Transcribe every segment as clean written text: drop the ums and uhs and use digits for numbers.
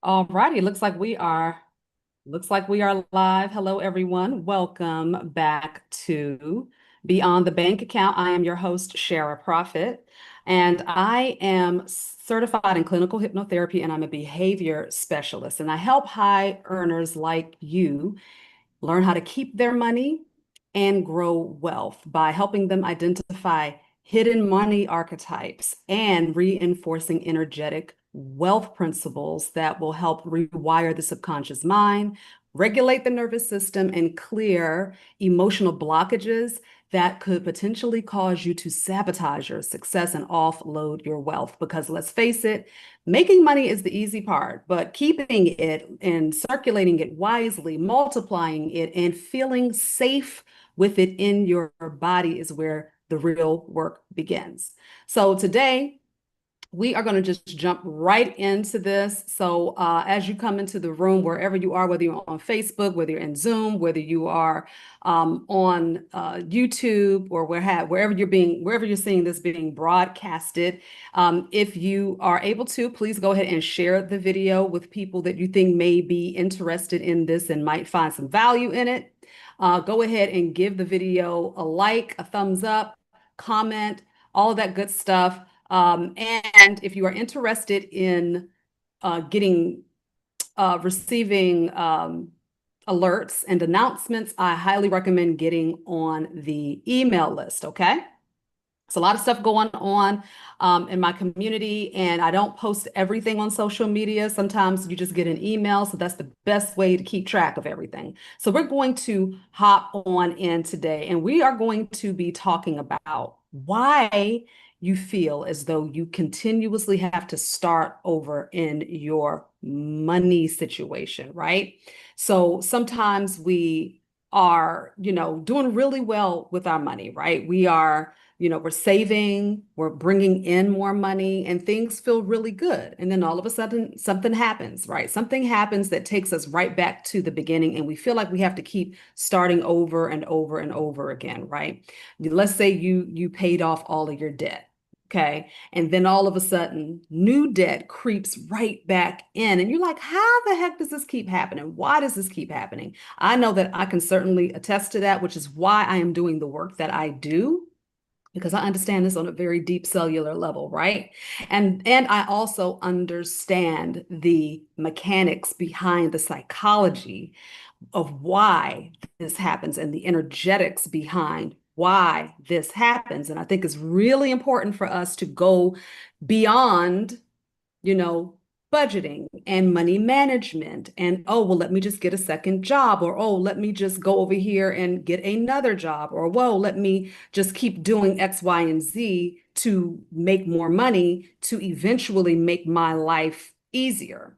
All righty, looks like we are live. Hello, everyone. Welcome back to Beyond the Bank Account. I am your host, Shara Prophet, and I am certified in clinical hypnotherapy and I'm a behavior specialist. And I help high earners like you learn how to keep their money and grow wealth by helping them identify hidden money archetypes and reinforcing energetic wealth principles that will help rewire the subconscious mind, regulate the nervous system, and clear emotional blockages that could potentially cause you to sabotage your success and offload your wealth. Because let's face it, making money is the easy part, but keeping it and circulating it wisely, multiplying it, and feeling safe with it in your body is where the real work begins. So today, we are going to just jump right into this. So, as you come into the room, wherever you are, whether you're on Facebook, whether you're in Zoom, whether you are on YouTube, or wherever you're seeing this being broadcasted, if you are able to, please go ahead and share the video with people that you think may be interested in this and might find some value in it. Go ahead and give the video a like, a thumbs up, comment, all of that good stuff. And if you are interested in getting receiving alerts and announcements, I highly recommend getting on the email list. Okay. It's a lot of stuff going on in my community, and I don't post everything on social media. Sometimes you just get an email, so that's the best way to keep track of everything. So we're going to hop on in today, and we are going to be talking about why you feel as though you continuously have to start over in your money situation, right? So sometimes we are, doing really well with our money, right? We're saving, we're bringing in more money, and things feel really good. And then all of a sudden, something happens, right? Something happens that takes us right back to the beginning, and we feel like we have to keep starting over and over and over again, right? Let's say you paid off all of your debt. Okay. And then all of a sudden, new debt creeps right back in. And you're like, how the heck does this keep happening? Why does this keep happening? I know that I can certainly attest to that, which is why I am doing the work that I do, because I understand this on a very deep cellular level, right? And I also understand the mechanics behind the psychology of why this happens and the energetics behind why this happens. And I think it's really important for us to go beyond, you know, budgeting and money management and, oh, well, let me just get a second job, or, oh, let me just go over here and get another job, or, whoa, let me just keep doing X, Y, and Z to make more money to eventually make my life easier.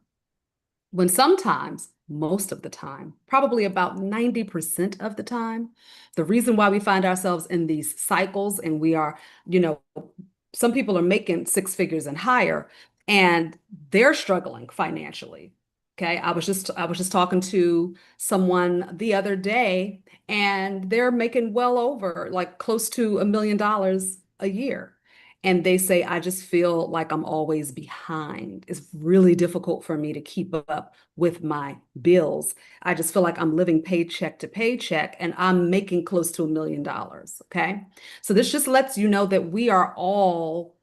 When sometimes, most of the time, probably about 90% of the time, the reason why we find ourselves in these cycles and we are, you know, some people are making six figures and higher and they're struggling financially. Okay. I was just talking to someone the other day and they're making well over like close to $1 million a year. And they say, I just feel like I'm always behind. It's really difficult for me to keep up with my bills. I just feel like I'm living paycheck to paycheck and I'm making close to $1 million. Okay. So this just lets you know that we are all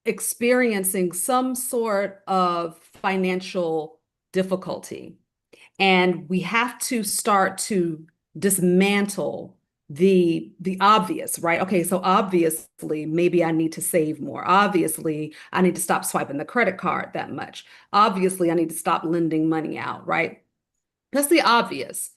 experiencing some sort of financial difficulty. And we have to start to dismantle the obvious, right? Okay, so obviously maybe I need to save more. Obviously, I need to stop swiping the credit card that much. Obviously, I need to stop lending money out, right? That's the obvious.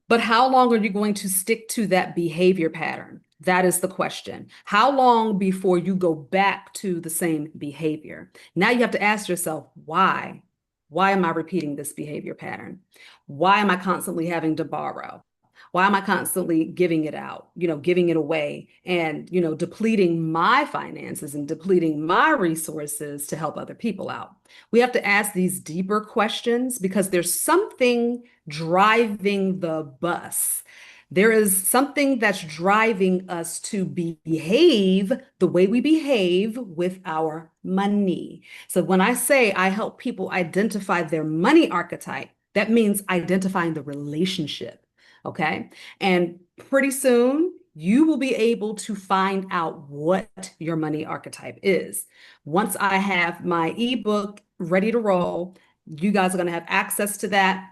But how long are you going to stick to that behavior pattern? That is the question. How long before you go back to the same behavior? Now you have to ask yourself, why? Why am I repeating this behavior pattern? Why am I constantly having to borrow? Why am I constantly giving it out, giving it away and, depleting my finances and depleting my resources to help other people out? We have to ask these deeper questions because there's something driving the bus There is something that's driving us to behave the way we behave with our money. So when I say I help people identify their money archetype, that means identifying the relationship. Okay. And pretty soon you will be able to find out what your money archetype is. Once I have my ebook ready to roll, you guys are going to have access to that.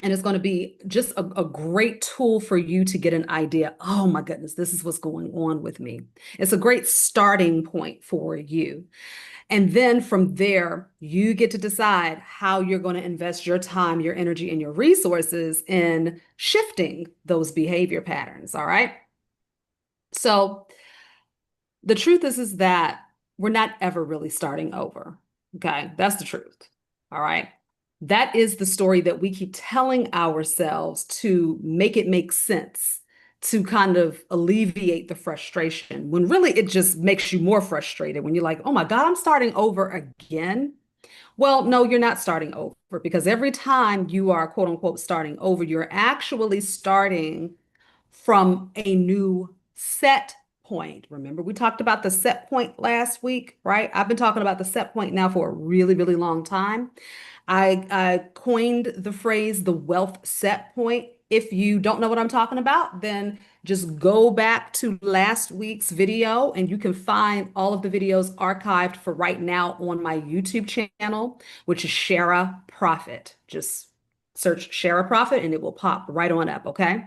And it's going to be just a great tool for you to get an idea. Oh my goodness, this is what's going on with me. It's a great starting point for you. And then from there, you get to decide how you're going to invest your time, your energy, and your resources in shifting those behavior patterns. All right. So the truth is that we're not ever really starting over. Okay. That's the truth. All right. That is the story that we keep telling ourselves to make it make sense, to kind of alleviate the frustration, when really it just makes you more frustrated when you're like, oh my God, I'm starting over again. Well, no, you're not starting over, because every time you are quote unquote starting over, you're actually starting from a new set point. Remember, we talked about the set point last week, right? I've been talking about the set point now for a really, really long time. I coined the phrase the wealth set point. If you don't know what I'm talking about, then just go back to last week's video and you can find all of the videos archived for right now on my YouTube channel, which is Shara Profit. Just search Shara Profit and it will pop right on up, okay?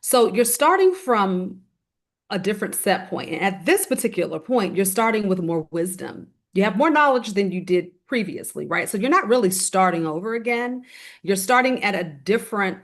So you're starting from a different set point. And at this particular point, you're starting with more wisdom. You have more knowledge than you did previously, right? So you're not really starting over again. You're starting at a different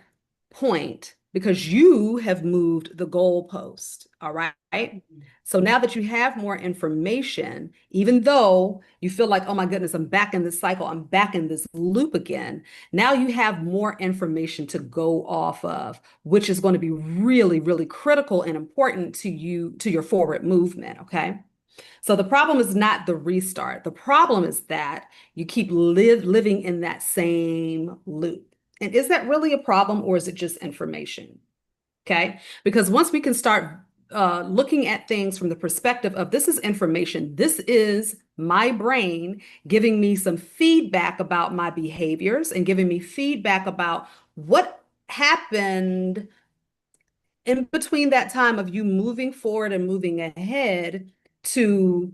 point because you have moved the goalpost. All right. So now that you have more information, even though you feel like, oh my goodness, I'm back in this cycle, I'm back in this loop again, now you have more information to go off of, which is going to be really, really critical and important to you, to your forward movement. Okay. So the problem is not the restart. The problem is that you keep living in that same loop. And is that really a problem, or is it just information? Okay. Because once we can start looking at things from the perspective of this is information, this is my brain giving me some feedback about my behaviors and giving me feedback about what happened in between that time of you moving forward and moving ahead to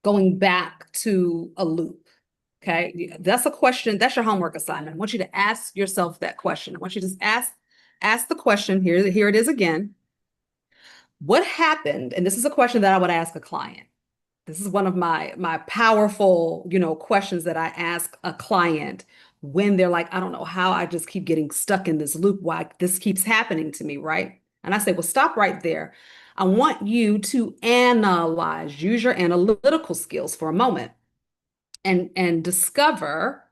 going back to a loop. Okay. That's a question. That's your homework assignment. I want you to ask yourself that question. I want you to just ask the question. Here it is again. What happened? And this is a question that I would ask a client. This is one of my powerful, questions that I ask a client when they're like, I don't know how I just keep getting stuck in this loop, why this keeps happening to me, right? And I say, well, stop right there. I want you to analyze, use your analytical skills for a moment and discover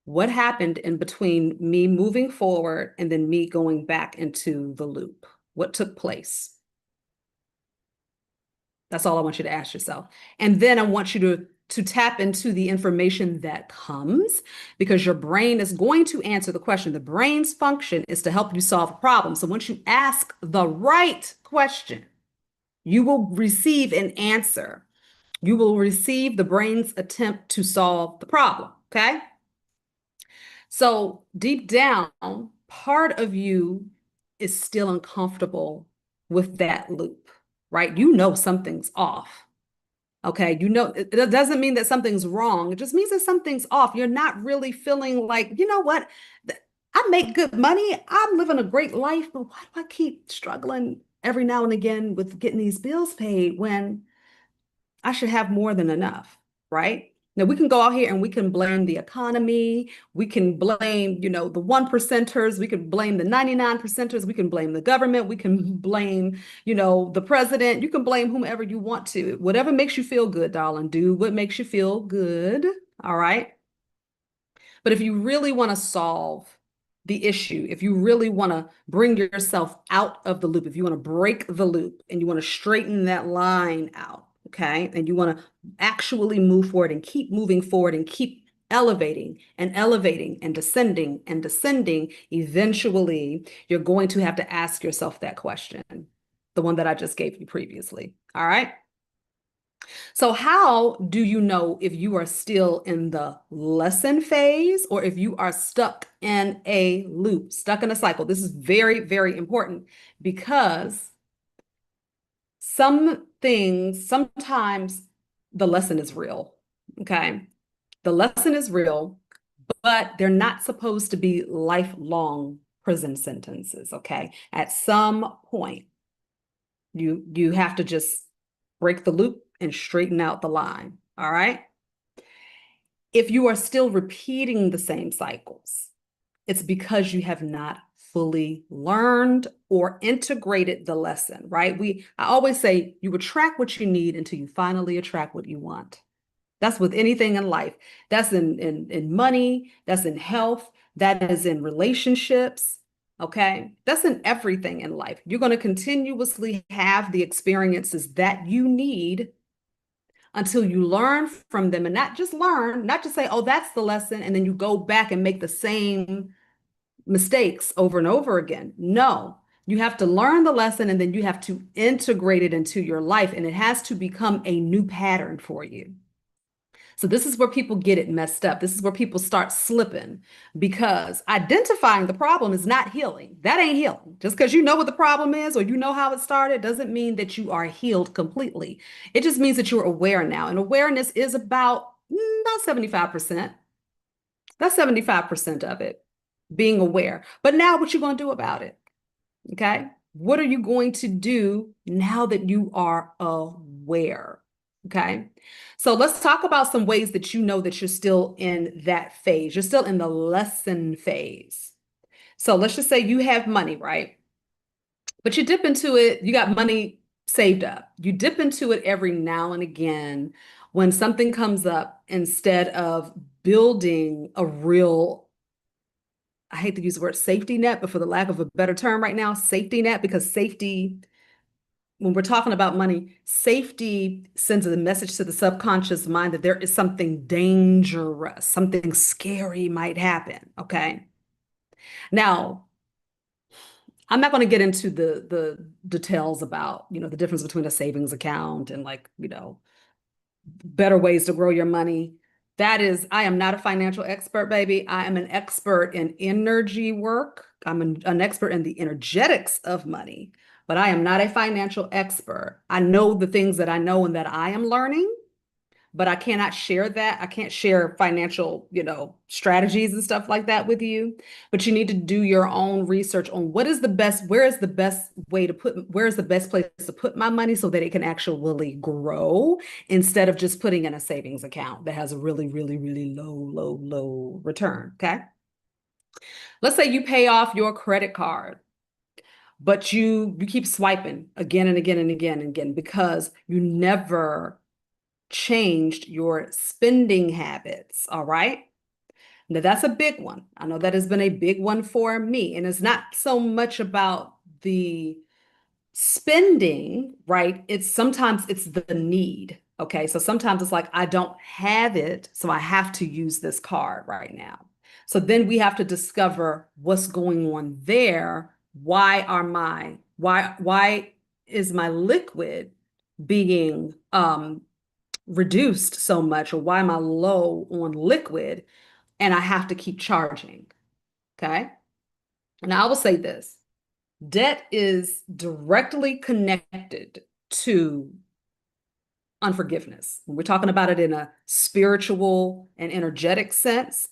what happened in between me moving forward and then me going back into the loop. What took place? That's all I want you to ask yourself. And then I want you to tap into the information that comes, because your brain is going to answer the question. The brain's function is to help you solve a problem. So once you ask the right question, you will receive an answer. You will receive the brain's attempt to solve the problem. Okay. So deep down, part of you is still uncomfortable with that loop, right? You know something's off. Okay, it doesn't mean that something's wrong. It just means that something's off. You're not really feeling like, you know what? I make good money. I'm living a great life, but why do I keep struggling every now and again with getting these bills paid when I should have more than enough, right? Now we can go out here and we can blame the economy. We can blame, the one percenters. We can blame the 99 percenters. We can blame the government. We can blame, the president. You can blame whomever you want to. Whatever makes you feel good, darling, do what makes you feel good. All right. But if you really want to solve the issue, if you really want to bring yourself out of the loop, if you want to break the loop and you want to straighten that line out, okay, and you want to actually move forward and keep moving forward and keep elevating and elevating and descending, eventually you're going to have to ask yourself that question, the one that I just gave you previously. All right. So how do you know if you are still in the lesson phase or if you are stuck in a loop, stuck in a cycle? This is very, very important because some things, sometimes the lesson is real, okay? The lesson is real, but they're not supposed to be lifelong prison sentences, okay? At some point, you have to just break the loop and straighten out the line, all right? If you are still repeating the same cycles, it's because you have not fully learned or integrated the lesson, right? I always say you attract what you need until you finally attract what you want. That's with anything in life. That's in money, that's in health, that is in relationships, okay? That's in everything in life. You're going to continuously have the experiences that you need until you learn from them, and not just learn, not just say, oh, that's the lesson, and then you go back and make the same mistakes over and over again. No, you have to learn the lesson and then you have to integrate it into your life, and it has to become a new pattern for you. So this is where people get it messed up. This is where people start slipping, because identifying the problem is not healing. That ain't healing. Just because you know what the problem is or you know how it started doesn't mean that you are healed completely. It just means that you're aware now. And awareness is about 75%. That's 75% of it, being aware. But now what you going to do about it? Okay? What are you going to do now that you are aware? Okay? So let's talk about some ways that you know that you're still in that phase. You're still in the lesson phase. So let's just say you have money, right? But you dip into it, you got money saved up. You dip into it every now and again when something comes up, instead of building a real, I hate to use the word safety net, but for the lack of a better term right now, safety net, because safety, when we're talking about money, safety sends a message to the subconscious mind that there is something dangerous, something scary might happen. Okay. Now, I'm not going to get into the details about, the difference between a savings account and, like, better ways to grow your money. I am not a financial expert, baby. I am an expert in energy work. I'm an expert in the energetics of money, but I am not a financial expert. I know the things that I know and that I am learning, but I cannot share that. I can't share financial, strategies and stuff like that with you. But you need to do your own research on where is the best where is the best place to put my money so that it can actually grow, instead of just putting in a savings account that has a really, really, really low return. Okay. Let's say you pay off your credit card, but you keep swiping again and again and again and again because you never changed your spending habits. All right. Now that's a big one. I know that has been a big one for me. And it's not so much about the spending, right? Sometimes it's the need. Okay. So sometimes it's like, I don't have it, so I have to use this card right now. So then we have to discover what's going on there. Why is my liquid being reduced so much, or why am I low on liquid and I have to keep charging? Okay. And I will say this: debt is directly connected to unforgiveness. We're talking about it in a spiritual and energetic sense.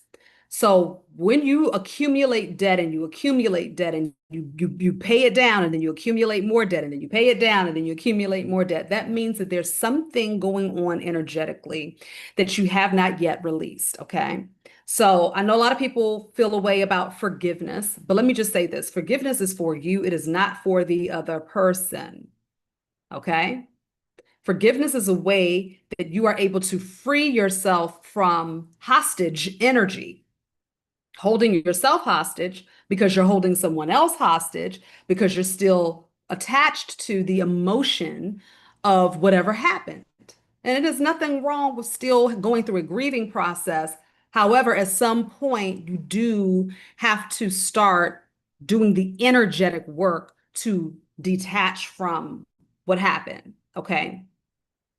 So when you accumulate debt and you accumulate debt and you pay it down, and then you accumulate more debt, and then you pay it down, and then you accumulate more debt, that means that there's something going on energetically that you have not yet released. Okay. So I know a lot of people feel a way about forgiveness, but let me just say this: forgiveness is for you. It is not for the other person. Okay. Forgiveness is a way that you are able to free yourself from hostage energy, holding yourself hostage because you're holding someone else hostage, because you're still attached to the emotion of whatever happened. And it is nothing wrong with still going through a grieving process. However, at some point, you do have to start doing the energetic work to detach from what happened. Okay.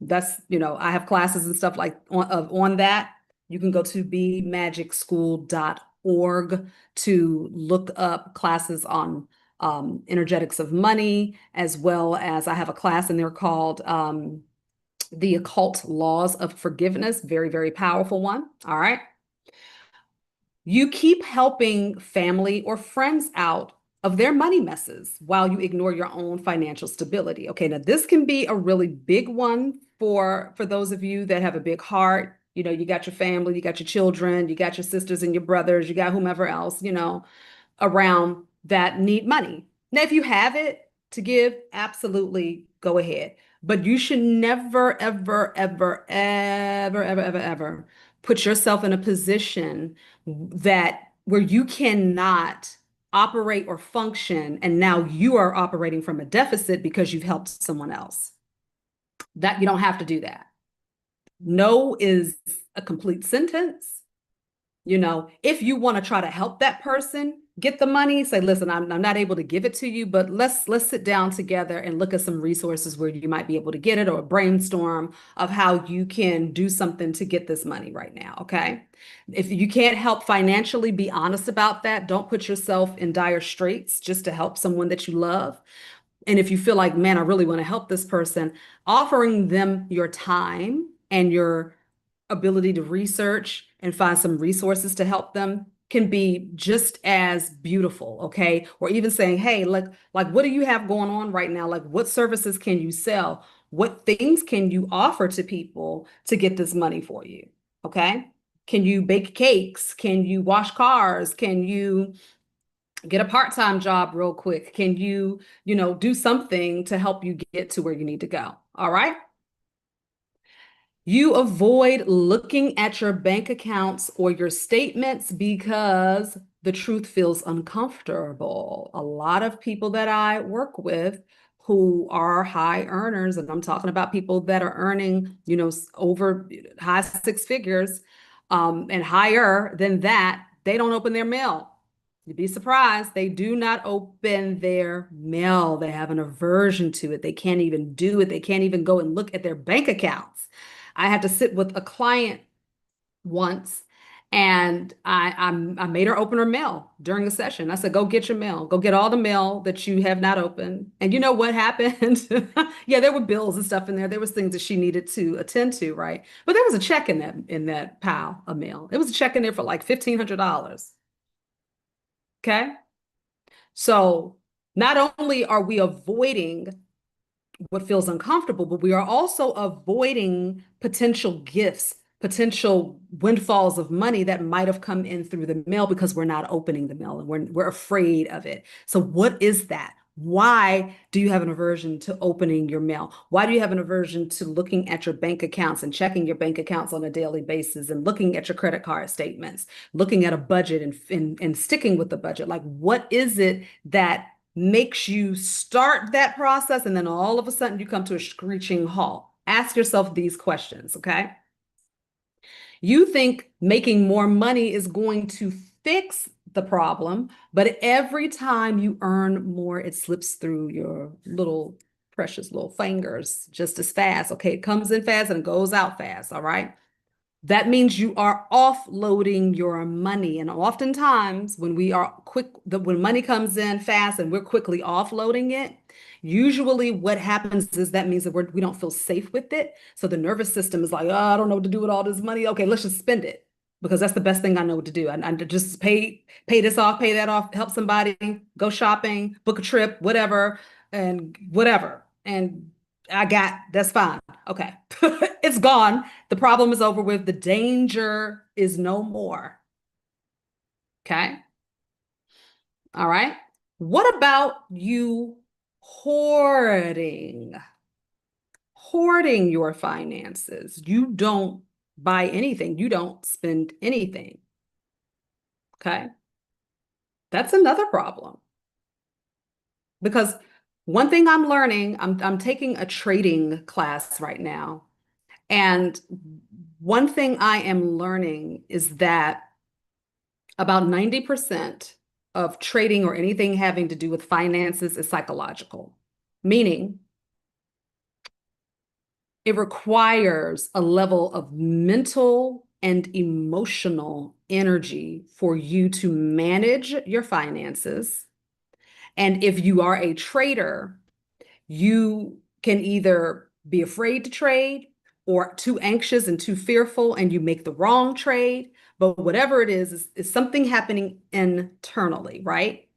That's, I have classes and stuff like on that. You can go to bemagicschool.org to look up classes on energetics of money, as well as I have a class in there called The Occult Laws of Forgiveness. Very, very powerful one. All right. You keep helping family or friends out of their money messes while you ignore your own financial stability. Okay, now this can be a really big one for those of you that have a big heart. You got your family, you got your children, you got your sisters and your brothers, you got whomever else, around that need money. Now, if you have it to give, absolutely go ahead. But you should never, ever, ever, ever, ever, ever, ever put yourself in a position that where you cannot operate or function, and now you are operating from a deficit because you've helped someone else. That you don't have to do that. No is a complete sentence. If you want to try to help that person get the money, say, listen, I'm not able to give it to you, but let's sit down together and look at some resources where you might be able to get it, or brainstorm of how you can do something to get this money right now. Okay. If you can't help financially, be honest about that. Don't put yourself in dire straits just to help someone that you love. And if you feel like, man, I really want to help this person, offering them your time and your ability to research and find some resources to help them can be just as beautiful, okay? Or even saying, hey, like what do you have going on right now? Like what services can you sell? What things can you offer to people to get this money for you? Okay? Can you bake cakes? Can you wash cars? Can you get a part-time job real quick? Can you, do something to help you get to where you need to go? All right? You avoid looking at your bank accounts or your statements because the truth feels uncomfortable. A lot of people that I work with who are high earners, and I'm talking about people that are earning, over high six figures, and higher than that, they don't open their mail. You'd be surprised. They do not open their mail. They have an aversion to it. They can't even do it. They can't even go and look at their bank accounts. I had to sit with a client once, and I made her open her mail during the session. I said, go get your mail. Go get all the mail that you have not opened. And you know what happened? Yeah, there were bills and stuff in there. There was things that she needed to attend to, right? But there was a check in that pile of mail. It was a check in there for like $1,500. Okay. So not only are we avoiding what feels uncomfortable, but we are also avoiding potential gifts, potential windfalls of money that might have come in through the mail because we're not opening the mail and we're afraid of it. So what is that? Why do you have an aversion to opening your mail? Why do you have an aversion to looking at your bank accounts and checking your bank accounts on a daily basis and looking at your credit card statements, looking at a budget and sticking with the budget? Like, what is it that makes you start that process and then all of a sudden you come to a screeching halt? Ask yourself these questions, okay? You think making more money is going to fix the problem, but every time you earn more, it slips through your little precious little fingers just as fast. Okay, it comes in fast and it goes out fast, all right? That means you are offloading your money. And oftentimes when when money comes in fast and we're quickly offloading it, usually what happens is that means that we don't feel safe with it. So the nervous system is like, oh, I don't know what to do with all this money. Okay, let's just spend it because that's the best thing I know what to do. I just pay this off, pay that off, help somebody, go shopping, book a trip, whatever, and whatever. And that's fine. Okay. It's gone. The problem is over with. The danger is no more. Okay. All right. What about you hoarding? Hoarding your finances. You don't buy anything. You don't spend anything. Okay. That's another problem. Because one thing I'm learning, I'm taking a trading class right now. And one thing I am learning is that about 90% of trading or anything having to do with finances is psychological, meaning it requires a level of mental and emotional energy for you to manage your finances. And if you are a trader, you can either be afraid to trade or too anxious and too fearful, and you make the wrong trade. But whatever it is something happening internally, right?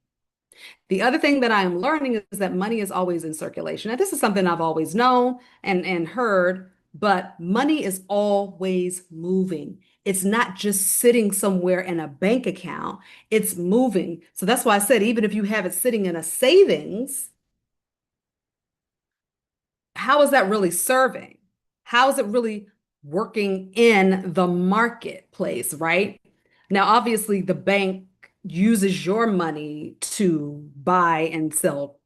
The other thing that I am learning is that money is always in circulation. And this is something I've always known and heard, but money is always moving. It's not just sitting somewhere in a bank account, it's moving. So that's why I said, even if you have it sitting in a savings, how is that really serving? How is it really working in the marketplace, right? Now, obviously, the bank uses your money to buy and sell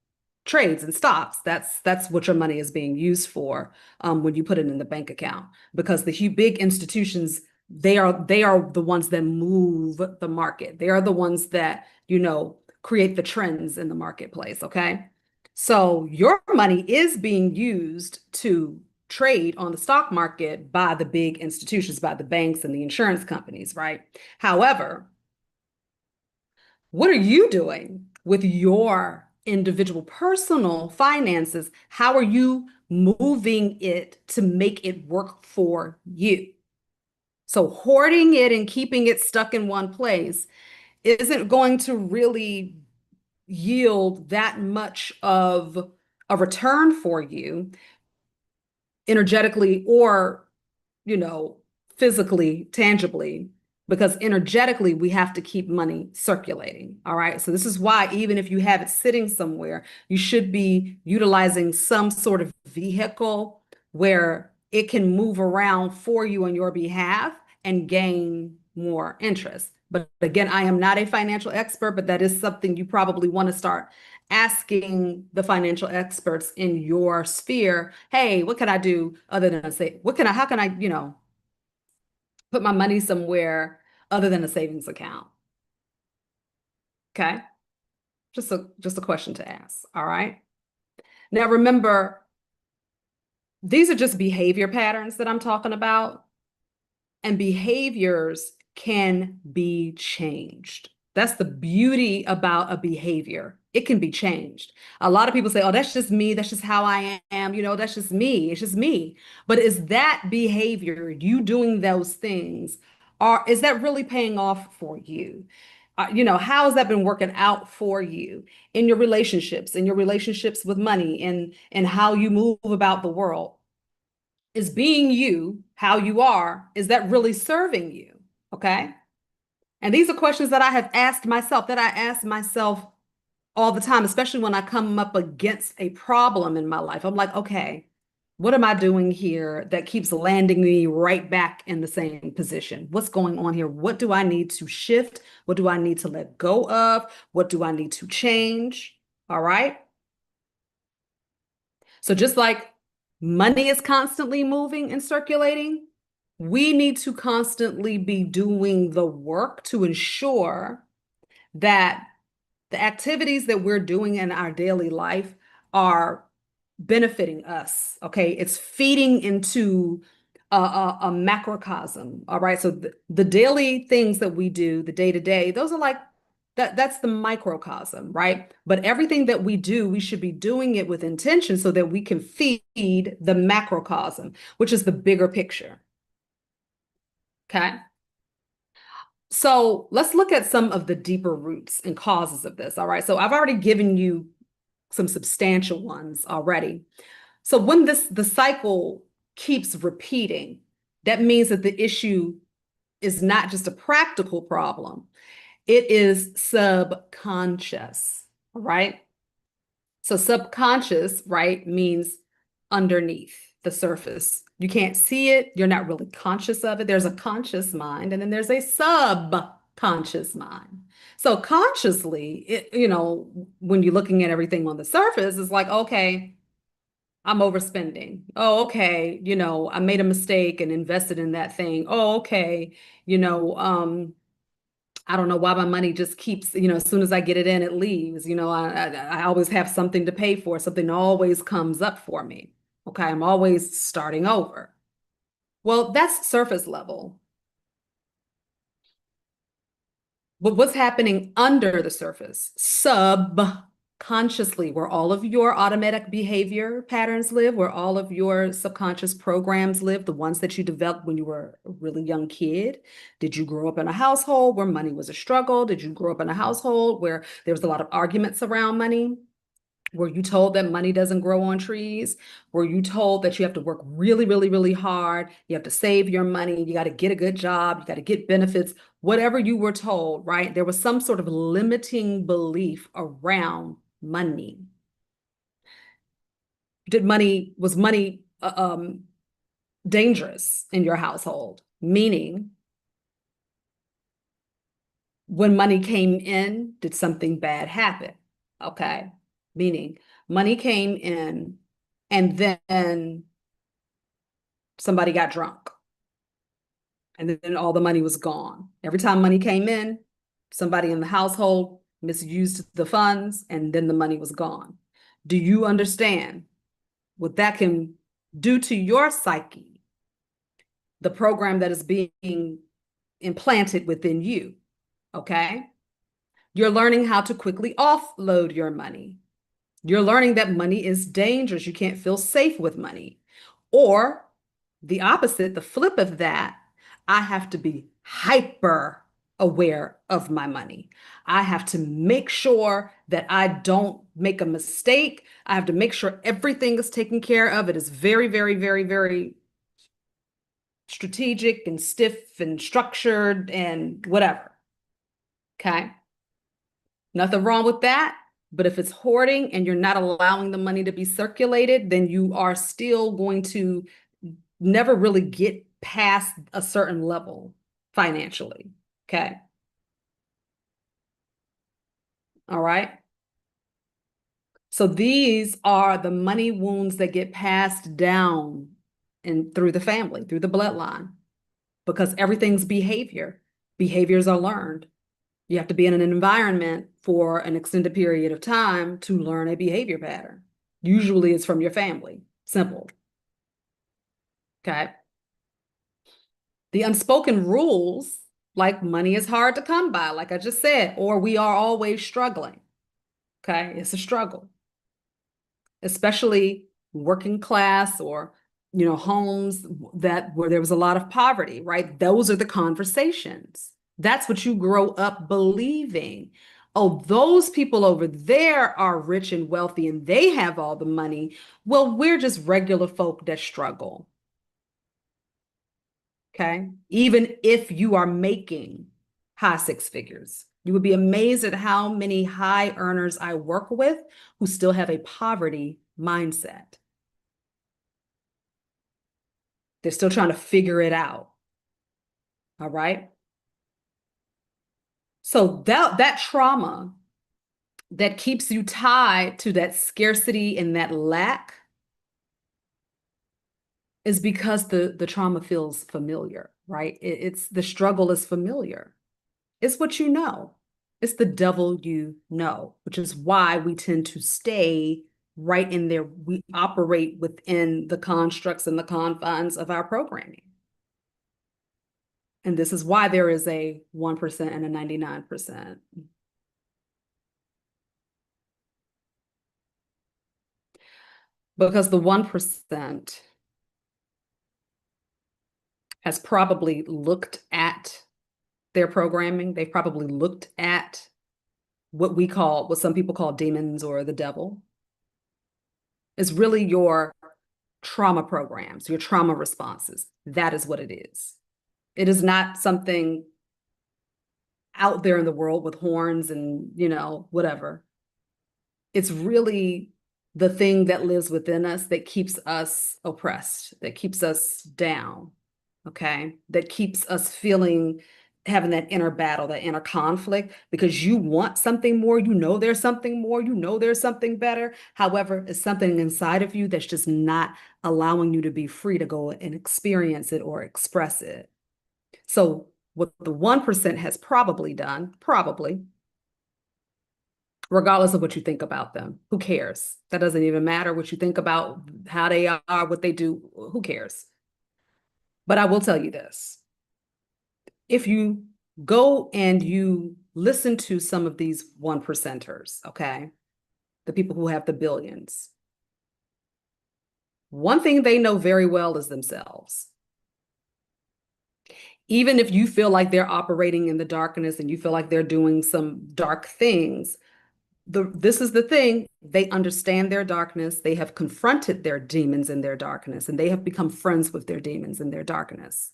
trades and stocks. That's what your money is being used for when you put it in the bank account. Because the big institutions, they are the ones that move the market. They are the ones that, create the trends in the marketplace. Okay. So your money is being used to trade on the stock market by the big institutions, by the banks and the insurance companies, right? However, what are you doing with your individual personal finances? How are you moving it to make it work for you? So hoarding it and keeping it stuck in one place isn't going to really yield that much of a return for you energetically or, you know, physically, tangibly, because energetically we have to keep money circulating. All right. So this is why even if you have it sitting somewhere, you should be utilizing some sort of vehicle where it can move around for you on your behalf and gain more interest. But again, I am not a financial expert, but that is something you probably want to start asking the financial experts in your sphere. Hey, what can I do other than say, how can I, put my money somewhere other than a savings account? Okay. Just a question to ask. All right. Now remember, these are just behavior patterns that I'm talking about, and behaviors can be changed. That's the beauty about a behavior. It can be changed. A lot of people say, oh, that's just me. That's just how I am. That's just me. It's just me. But is that behavior, you doing those things, is that really paying off for you? How has that been working out for you in your relationships with money, and how you move about the world? Is being you, how you are, is that really serving you? Okay. And these are questions that I have asked myself, that I ask myself all the time, especially when I come up against a problem in my life. I'm like, okay, what am I doing here that keeps landing me right back in the same position? What's going on here? What do I need to shift? What do I need to let go of? What do I need to change? All right. So just like money is constantly moving and circulating, we need to constantly be doing the work to ensure that the activities that we're doing in our daily life are benefiting us. Okay. It's feeding into a macrocosm. All right. So the daily things that we do, the day to day, those are like that's the microcosm, right? But everything that we do, we should be doing it with intention so that we can feed the macrocosm, which is the bigger picture. Okay. So let's look at some of the deeper roots and causes of this. All right. So I've already given you some substantial ones already. So when the cycle keeps repeating, that means that the issue is not just a practical problem, it is subconscious. All right. So subconscious, right, means underneath the surface. You can't see it. You're not really conscious of it. There's a conscious mind, and then there's a subconscious mind. So consciously, when you're looking at everything on the surface, it's like, okay, I'm overspending. Oh, okay. I made a mistake and invested in that thing. Oh, okay. You know, um, I don't know why my money just keeps, as soon as I get it in, it leaves. I always have something to pay for. Something always comes up for me. Okay. I'm always starting over. Well, that's surface level. But what's happening under the surface, subconsciously, where all of your automatic behavior patterns live, where all of your subconscious programs live, the ones that you developed when you were a really young kid? Did you grow up in a household where money was a struggle? Did you grow up in a household where there was a lot of arguments around money? Were you told that money doesn't grow on trees? Were you told that you have to work really, really, really hard? You have to save your money. You got to get a good job. You got to get benefits, whatever you were told, right? There was some sort of limiting belief around money. Was money dangerous in your household? Meaning, when money came in, did something bad happen? Okay. Meaning, money came in and then somebody got drunk and then all the money was gone. Every time money came in, somebody in the household misused the funds and then the money was gone. Do you understand what that can do to your psyche, the program that is being implanted within you? Okay. You're learning how to quickly offload your money. You're learning that money is dangerous. You can't feel safe with money. Or the opposite, the flip of that, I have to be hyper aware of my money. I have to make sure that I don't make a mistake. I have to make sure everything is taken care of. It is very, very, very, very strategic and stiff and structured and whatever. Okay. Nothing wrong with that. But if it's hoarding and you're not allowing the money to be circulated, then you are still going to never really get past a certain level financially. Okay. All right. So these are the money wounds that get passed down and through the family, through the bloodline, because everything's behavior. Behaviors are learned. You have to be in an environment for an extended period of time to learn a behavior pattern. Usually it's from your family. Simple. Okay. The unspoken rules, like money is hard to come by, like I just said, or we are always struggling. Okay. It's a struggle, especially working class or homes where there was a lot of poverty, right? Those are the conversations. That's what you grow up believing. Oh, those people over there are rich and wealthy and they have all the money. Well, we're just regular folk that struggle. Okay. Even if you are making high six figures, you would be amazed at how many high earners I work with who still have a poverty mindset. They're still trying to figure it out. All right. So that trauma that keeps you tied to that scarcity and that lack is because the trauma feels familiar, right? It's the struggle is familiar. It's what you know. It's the devil you know, which is why we tend to stay right in there. We operate within the constructs and the confines of our programming. And this is why there is a 1% and a 99%. Because the 1% has probably looked at their programming. They've probably looked at what some people call demons or the devil. It's really your trauma programs, your trauma responses. That is what it is. It is not something out there in the world with horns and, whatever. It's really the thing that lives within us that keeps us oppressed, that keeps us down, okay? That keeps us feeling having that inner battle, that inner conflict, because you want something more, you know there's something more, you know there's something better. However, it's something inside of you that's just not allowing you to be free to go and experience it or express it. So what the 1% has probably done, probably, regardless of what you think about them, who cares? That doesn't even matter what you think about how they are, what they do, who cares? But I will tell you this. If you go and you listen to some of these 1%ers, okay, the people who have the billions, one thing they know very well is themselves. Even if you feel like they're operating in the darkness and you feel like they're doing some dark things, this is the thing, they understand their darkness, they have confronted their demons in their darkness, and they have become friends with their demons in their darkness.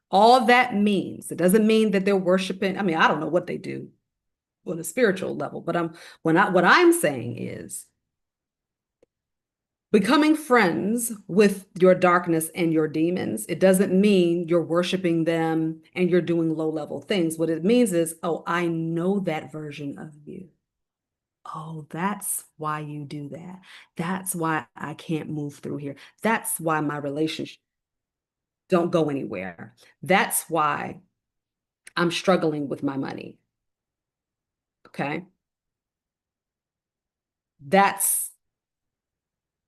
All that means, it doesn't mean that they're worshiping. I mean, I don't know what they do on a spiritual level, but what I'm saying is becoming friends with your darkness and your demons, it doesn't mean you're worshiping them and you're doing low-level things. What it means is, oh, I know that version of you. Oh, that's why you do that. That's why I can't move through here. That's why my relationship don't go anywhere. That's why I'm struggling with my money. Okay. That's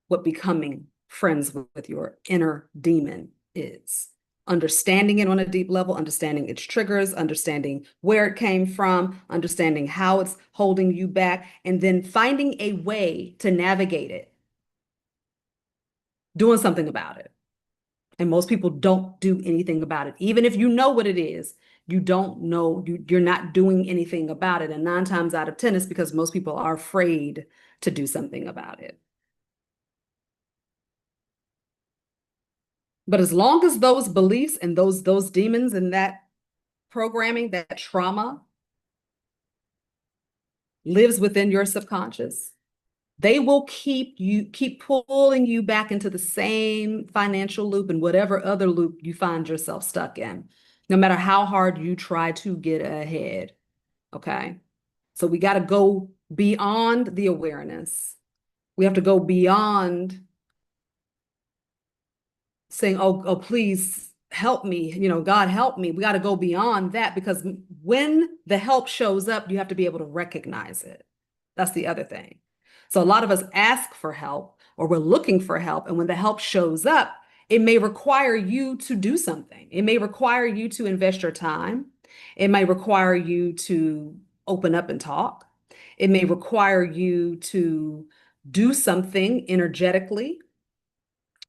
what becoming friends with your inner demon is. Understanding it on a deep level, understanding its triggers, understanding where it came from, understanding how it's holding you back, and then finding a way to navigate it, doing something about it. And most people don't do anything about it. Even if you know what it is, you don't know, you're not doing anything about it. And 9 times out of 10, it's because most people are afraid to do something about it. But as long as those beliefs and those demons and that programming, that trauma lives within your subconscious, they will keep pulling you back into the same financial loop and whatever other loop you find yourself stuck in, no matter how hard you try to get ahead. Okay. So we got to go beyond the awareness. We have to go beyond saying, oh, please help me, God help me. We got to go beyond that, because when the help shows up, you have to be able to recognize it. That's the other thing. So a lot of us ask for help, or we're looking for help. And when the help shows up, it may require you to do something. It may require you to invest your time. It may require you to open up and talk. It may require you to do something energetically,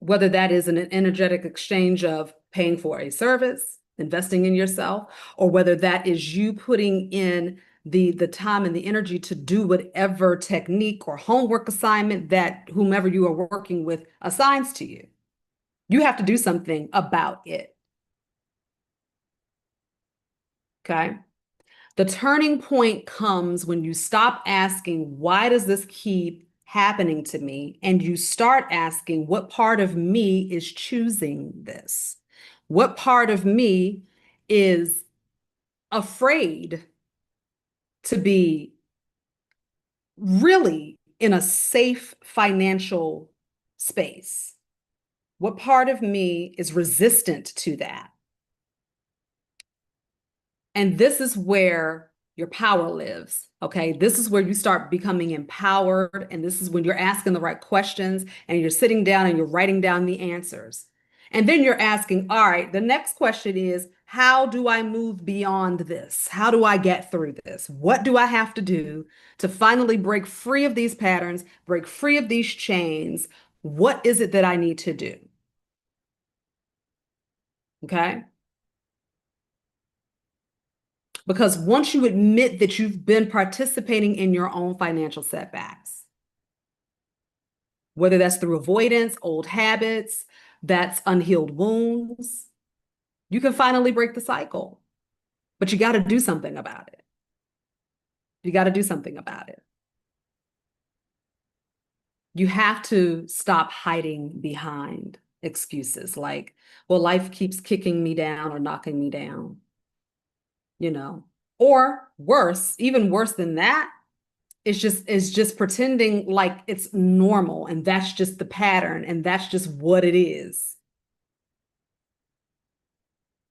whether that is an energetic exchange of paying for a service, investing in yourself, or whether that is you putting in the time and the energy to do whatever technique or homework assignment that whomever you are working with assigns to you. You have to do something about it. Okay. The turning point comes when you stop asking, why does this keep happening to me? And you start asking, what part of me is choosing this? What part of me is afraid to be really in a safe financial space? What part of me is resistant to that? And this is where your power lives. Okay. This is where you start becoming empowered. And this is when you're asking the right questions and you're sitting down and you're writing down the answers. And then you're asking, all right, the next question is, how do I move beyond this? How do I get through this? What do I have to do to finally break free of these patterns, break free of these chains? What is it that I need to do? Okay. Because once you admit that you've been participating in your own financial setbacks, whether that's through avoidance, old habits, that's unhealed wounds, you can finally break the cycle. But you got to do something about it. You got to do something about it. You have to stop hiding behind excuses like, well, life keeps kicking me down or knocking me down, you know. Or worse, even worse than that, it's just pretending like it's normal and that's just the pattern and that's just what it is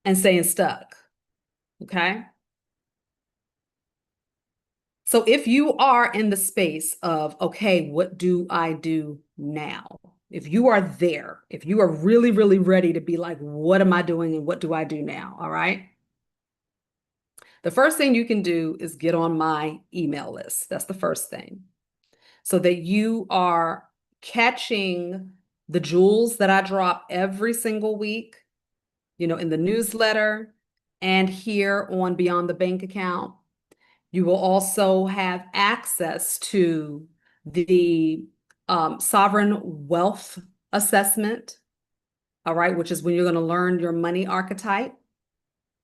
and staying stuck. Okay. So if you are in the space of, okay, what do I do now? If you are there, if you are really, really ready to be like, what am I doing and what do I do now? All right. The first thing you can do is get on my email list. That's the first thing. So that you are catching the jewels that I drop every single week, in the newsletter and here on Beyond the Bank Account. You will also have access to the Sovereign Wealth Assessment, all right, which is when you're going to learn your money archetype.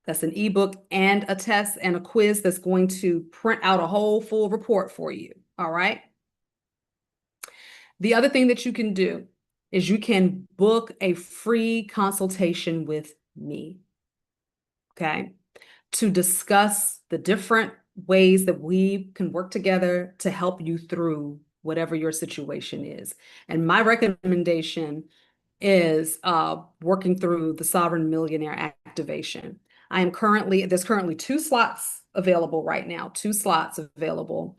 That's an ebook and a test and a quiz that's going to print out a whole full report for you, all right? The other thing that you can do is you can book a free consultation with me, okay, to discuss the different ways that we can work together to help you through whatever your situation is. And my recommendation is working through the Sovereign Millionaire Activation. There's currently 2 slots available right now, 2 slots available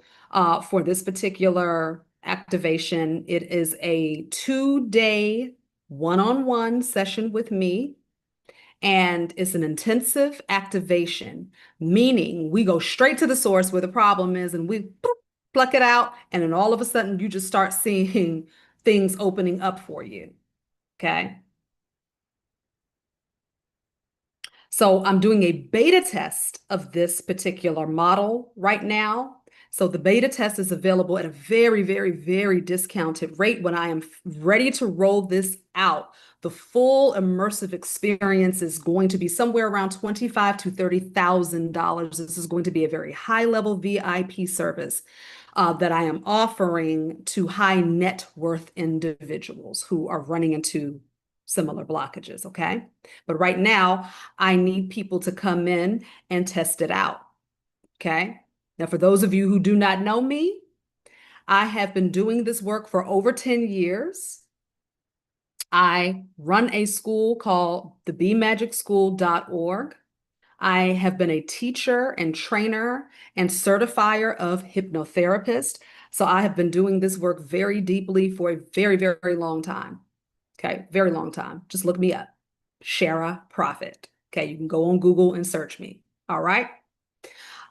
for this particular activation. It is a 2-day one-on-one session with me, and it's an intensive activation, meaning we go straight to the source where the problem is and we pluck it out, and then all of a sudden you just start seeing things opening up for you. Okay. So I'm doing a beta test of this particular model right now. So the beta test is available at a very, very, very discounted rate. When I am ready to roll this out, the full immersive experience is going to be somewhere around $25,000 to $30,000. This is going to be a very high level VIP service that I am offering to high net worth individuals who are running into similar blockages, okay? But right now, I need people to come in and test it out, okay? Now, for those of you who do not know me, I have been doing this work for over 10 years. I run a school called the BeMagicSchool.org. I have been a teacher and trainer and certifier of hypnotherapists. So I have been doing this work very deeply for a very, very long time. Okay, very long time. Just look me up, Shara Prophet. Okay, you can go on Google and search me. All right.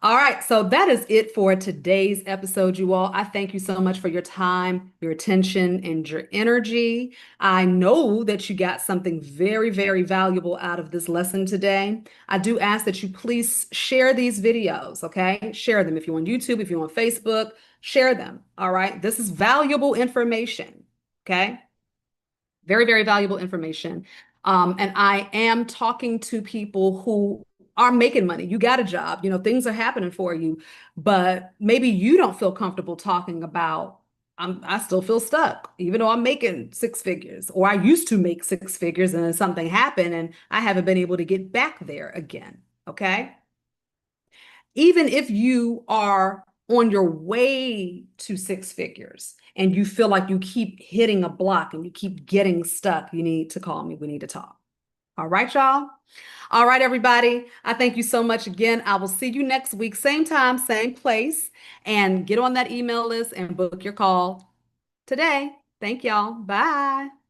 All right, so that is it for today's episode, you all. I thank you so much for your time, your attention, and your energy. I know that you got something very, very valuable out of this lesson today. I do ask that you please share these videos, okay? Share them if you're on YouTube, if you're on Facebook, share them, all right? This is valuable information, okay? Very, very valuable information. And I am talking to people who are making money. You got a job, things are happening for you, but maybe you don't feel comfortable talking about, I still feel stuck, even though I'm making 6 figures, or I used to make 6 figures and then something happened and I haven't been able to get back there again. Okay. Even if you are on your way to 6 figures and you feel like you keep hitting a block and you keep getting stuck, you need to call me. We need to talk. All right, y'all. All right, everybody. I thank you so much again. I will see you next week, same time, same place, and get on that email list and book your call today. Thank y'all. Bye.